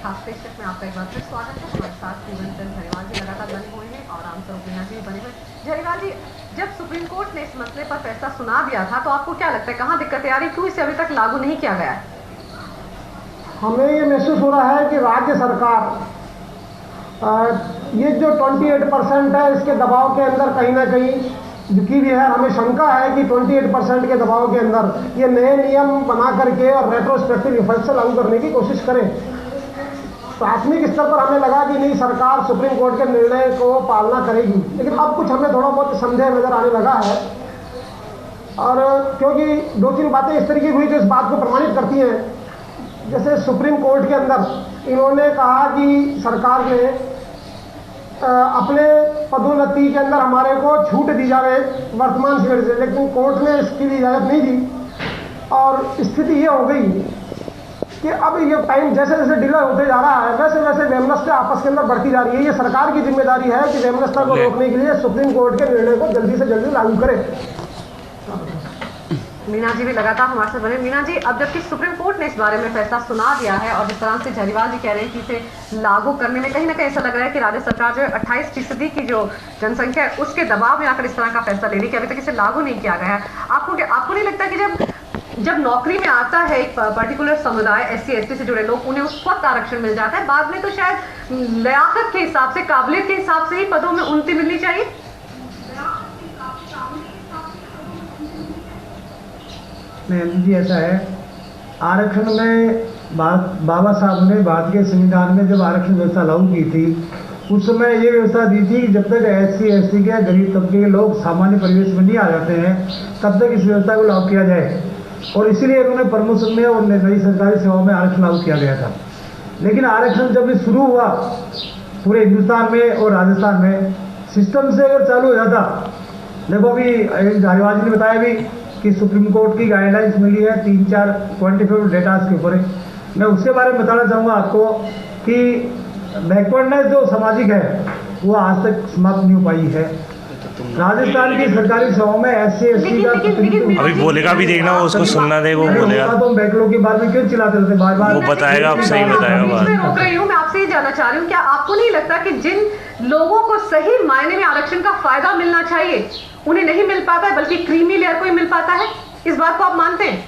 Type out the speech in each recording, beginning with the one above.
खास पेशकश में आपका एक बार फिर स्वागत है। हमारे साथ पूरन चंद झरीवाल जी लगातार बने हुए हैं और रामस्वरूप मीणा जी बने हुए। झरीवाल जी, जब सुप्रीम कोर्ट ने इस मसले पर फैसला सुना दिया था तो आपको क्या लगता है कहाँ दिक्कतें आ रही, क्यों इसे अभी तक लागू नहीं किया गया है? हमें ये महसूस हो रहा है कि राज्य सरकार ये जो 28% है इसके दबाव के अंदर कहीं ना कहीं की भी है। हमें शंका है कि 28% के दबाव के अंदर ये नए नियम बना करके और रेट्रोस्पेक्टिव इफेक्ट से लागू करने की कोशिश करें। प्राथमिक स्तर पर हमें लगा कि नहीं, सरकार सुप्रीम कोर्ट के निर्णय को पालना करेगी, लेकिन अब कुछ हमें थोड़ा बहुत संदेह नजर आने लगा है। और क्योंकि दो तीन बातें इस तरीके की हुई जो इस बात को प्रमाणित करती हैं। जैसे सुप्रीम कोर्ट के अंदर इन्होंने कहा कि सरकार ने अपने पदोन्नति के अंदर हमारे को छूट दी जाए वर्तमान सीट से, लेकिन कोर्ट ने इसकी इजाज़त नहीं दी। और स्थिति ये हो गई कि अब ये टाइम जैसे जैसे डिले होते जा रहा है वैसे वैसे वैमनस्य आपस के अंदर बढ़ती जा रही है। ये सरकार की जिम्मेदारी है कि वैमनस्य को रोकने के लिए सुप्रीम कोर्ट के निर्णय को जल्दी से जल्दी लागू करे। मीणा जी भी लगातार हमारे साथ बने। मीणा जी, अब जबकि सुप्रीम कोर्ट ने इस बारे में फैसला सुना दिया है और जिस तरह से झरीवाल जी कह रहे हैं कि इसे लागू करने में कहीं ना कहीं ऐसा लग रहा है कि राज्य सरकार जो है 28% की जो जनसंख्या है उसके दबाव में आकर इस तरह का फैसला ले रही है कि अभी तक इसे लागू नहीं किया गया है। आपको नहीं लगता कि जब नौकरी में आता है एक पर्टिकुलर समुदाय SC ST से जुड़े लोग, उन्हें उस वक्त आरक्षण मिल जाता है, बाद में तो शायद लियाकत के हिसाब से, काबिलियत के हिसाब से ही पदों में उन्नति मिलनी चाहिए? नहीं जी, ऐसा है। आरक्षण में बाबा साहब ने भारत के संविधान में जब आरक्षण व्यवस्था लागू की थी उस समय ये व्यवस्था दी थी कि जब तक SC ST के गरीब तबके के लोग सामान्य परिवेश में नहीं आ जाते हैं तब तक इस व्यवस्था को लागू किया जाए। और इसीलिए उन्होंने प्रमोशन में और नई सरकारी सेवाओं में आरक्षण लागू किया गया था। लेकिन आरक्षण जब शुरू हुआ पूरे हिंदुस्तान में और राजस्थान में, सिस्टम से अगर चालू हो जाता, देखो अभी झारीवाल जी ने बताया भी कि सुप्रीम कोर्ट की गाइडलाइंस मिली है 3-4 क्वान्टिफाइड डेटास के ऊपर। मैं उसके बारे में बताना चाहूँगा आपको कि बैकवर्डनेस जो सामाजिक है वो आज तक समाप्त नहीं हो पाई है। राजस्थान की सरकारी सेवाओं में SC ST का अभी बोलेगा भी, देखना वो उसको सुनना दे, वो बोलेगा। तो बैकलॉग के बारे में क्यों चिल्लाते रहते बार बार? वो बताएगा, आप सही बताएगा बात। मैं रोक रही हूँ, मैं आपसे ये जानना चाह रही हूँ, क्या आपको नहीं लगता कि जिन लोगों को सही मायने में आरक्षण का फायदा मिलना चाहिए उन्हें नहीं मिल पाता है, बल्कि क्रीमी लेयर को ही मिल पाता है? इस बात को आप मानते हैं?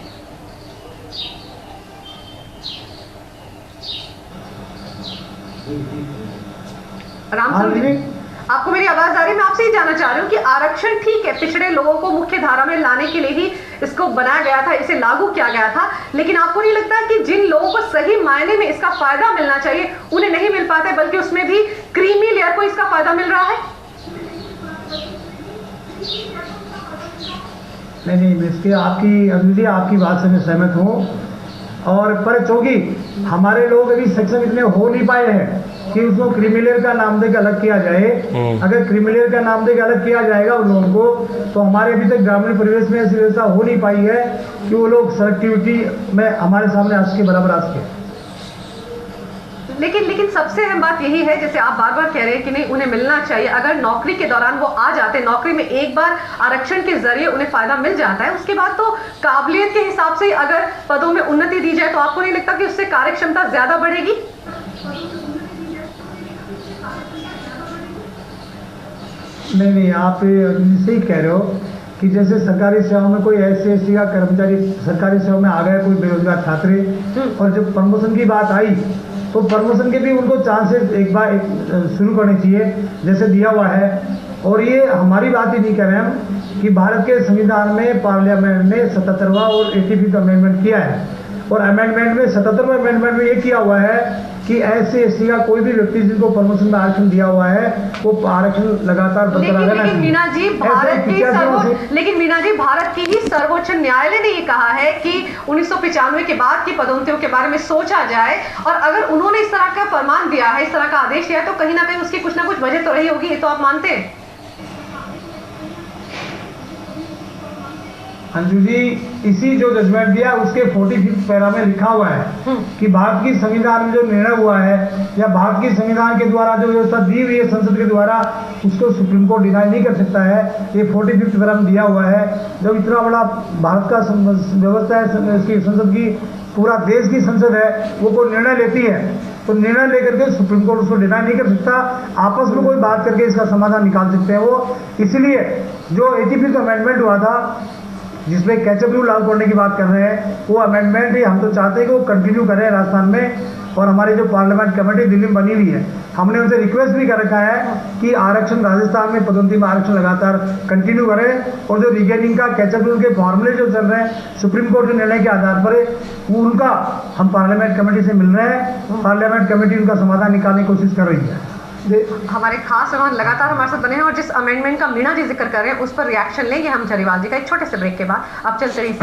रामस्वरूप, आपको मेरी आवाज आ रही है? मैं आपसे ये जानना चाह रही हूँ कि आरक्षण ठीक है, पिछड़े लोगों को मुख्य धारा में लाने के लिए ही इसको बनाया गया था, इसे लागू किया गया था, लेकिन आपको नहीं लगता कि जिन लोगों को सही मायने में इसका फायदा मिलना चाहिए उन्हें नहीं मिल पाता है, बल्कि उसमें भी क्रीमी लेयर को इसका फायदा मिल रहा है? नहीं, इसके आपकी बात से मैं सहमत हूँ। और पर चूंकि हमारे लोग अभी सक्षम इतने हो नहीं पाए हैं कि उसको क्रिमिनल का नाम देकर अलग किया जाए। अगर क्रिमिनल का नाम देकर अलग किया जाएगा उन लोगों को, तो हमारे अभी तक ग्रामीण परिवेश में ऐसी व्यवस्था हो नहीं पाई है कि वो लोग सेलेक्टिविटी में हमारे सामने आ सके, बराबर आ सके। लेकिन सबसे अहम बात यही है, जैसे आप बार बार कह रहे हैं कि नहीं उन्हें मिलना चाहिए, अगर नौकरी के दौरान वो आ जाते, नौकरी में एक बार आरक्षण के जरिए उन्हें फायदा मिल जाता है, उसके बाद तो काबिलियत के हिसाब से अगर पदों में उन्नति दी जाए तो आपको नहीं लगता कि उससे कार्यक्षमता ज्यादा बढ़ेगी? नहीं, आप सही कह रहे हो कि जैसे सरकारी सेवाओं में कोई SC ST का कर्मचारी सरकारी सेवा में आ गया, कोई बेरोजगार छात्र, और जब प्रमोशन की बात आई तो प्रमोशन के भी उनको चांसेस एक बार शुरू करनी चाहिए जैसे दिया हुआ है। और ये हमारी बात ही नहीं कर रहे हम कि भारत के संविधान में पार्लियामेंट ने 77वां और 85th अमेंडमेंट किया है, और अमेंडमेंट में 77वें अमेंडमेंट में ये किया हुआ है कि SC ST का कोई भी व्यक्ति जिनको प्रमोशन में आरक्षण दिया हुआ है वो आरक्षण लगातार बरकरार रहना चाहिए। मीणा जी, भारत की ही सर्वोच्च न्यायालय ने ये कहा है कि 1995 के बाद की पदोन्नतियों के बारे में सोचा जाए, और अगर उन्होंने इस तरह का फरमान दिया है, इस तरह का आदेश दिया है, तो कहीं ना कहीं उसकी कुछ ना कुछ वजह तो रही होगी। ये तो आप मानते हैं? अंजू जी, इसी जो जजमेंट दिया उसके 45 पैरा में लिखा हुआ है कि भारत की संविधान में जो निर्णय हुआ है या भारत की संविधान के द्वारा जो व्यवस्था दी हुई है संसद के द्वारा, उसको सुप्रीम कोर्ट डिनाई नहीं कर सकता है। ये 45 पैरा में दिया हुआ है। जब इतना बड़ा भारत का व्यवस्था है, इसकी संसद की, पूरा देश की संसद है, वो कोई निर्णय लेती है तो निर्णय लेकर के सुप्रीम कोर्ट उसको डिनाई नहीं कर सकता। आपस में कोई बात करके इसका समाधान निकाल सकते हैं वो। इसलिए जो 85 अमेंडमेंट हुआ था जिसमें कैचअप रूल लागू करने की बात कर रहे हैं, वो अमेंडमेंट ही हम तो चाहते हैं कि वो कंटिन्यू करें राजस्थान में। और हमारी जो पार्लियामेंट कमेटी दिल्ली में बनी हुई है, हमने उनसे रिक्वेस्ट भी कर रखा है कि आरक्षण राजस्थान में पदोन्नति में आरक्षण लगातार कंटिन्यू करें। और जो रिगेनिंग का कैचअप रूल के फॉर्मूले जो चल रहे हैं सुप्रीम कोर्ट के निर्णय के आधार पर, वो उनका हम पार्लियामेंट कमेटी से मिल रहे हैं। पार्लियामेंट कमेटी उनका समाधान निकालने की कोशिश कर रही है। हमारे खास मेहमान लगातार हमारे साथ बने हैं और जिस अमेंडमेंट का मीना जी जिक्र कर रहे हैं उस पर रिएक्शन लेंगे हम झरीवाल जी का एक छोटे से ब्रेक के बाद। अब चलते रहिए।